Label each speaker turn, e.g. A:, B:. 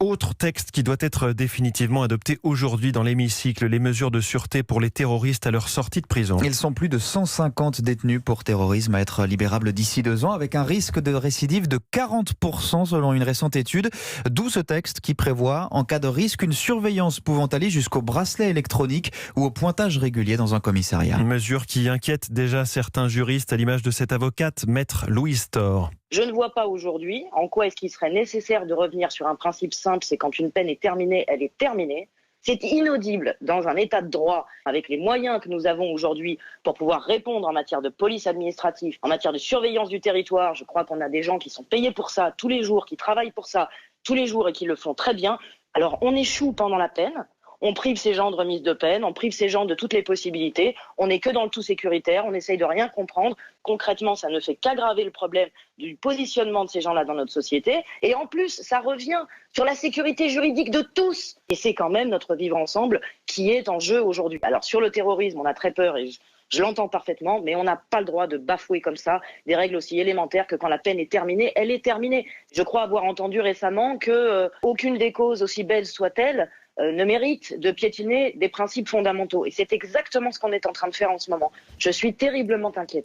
A: Autre texte qui doit être définitivement adopté aujourd'hui dans l'hémicycle, les mesures de sûreté pour les terroristes à leur sortie de prison.
B: Ils sont plus de 150 détenus pour terrorisme à être libérables d'ici 2 ans, avec un risque de récidive de 40% selon une récente étude. D'où ce texte qui prévoit, en cas de risque, une surveillance pouvant aller jusqu'au bracelet électronique ou au pointage régulier dans un commissariat.
A: Une mesure qui inquiète déjà certains juristes, à l'image de cette avocate, maître Louise Thor.
C: Je ne vois pas aujourd'hui en quoi est-ce qu'il serait nécessaire de revenir sur un principe simple, c'est quand une peine est terminée, elle est terminée. C'est inaudible dans un état de droit, avec les moyens que nous avons aujourd'hui pour pouvoir répondre en matière de police administrative, en matière de surveillance du territoire. Je crois qu'on a des gens qui sont payés pour ça tous les jours, qui travaillent pour ça tous les jours et qui le font très bien. Alors on échoue pendant la peine. On prive ces gens de remise de peine, on prive ces gens de toutes les possibilités, on n'est que dans le tout sécuritaire, on essaye de rien comprendre. Concrètement, ça ne fait qu'aggraver le problème du positionnement de ces gens-là dans notre société. Et en plus, ça revient sur la sécurité juridique de tous. Et c'est quand même notre vivre ensemble qui est en jeu aujourd'hui. Alors sur le terrorisme, on a très peur et je l'entends parfaitement, mais on n'a pas le droit de bafouer comme ça des règles aussi élémentaires que quand la peine est terminée, elle est terminée. Je crois avoir entendu récemment que aucune des causes, aussi belles soient-elles, ne mérite de piétiner des principes fondamentaux. Et c'est exactement ce qu'on est en train de faire en ce moment. Je suis terriblement inquiète.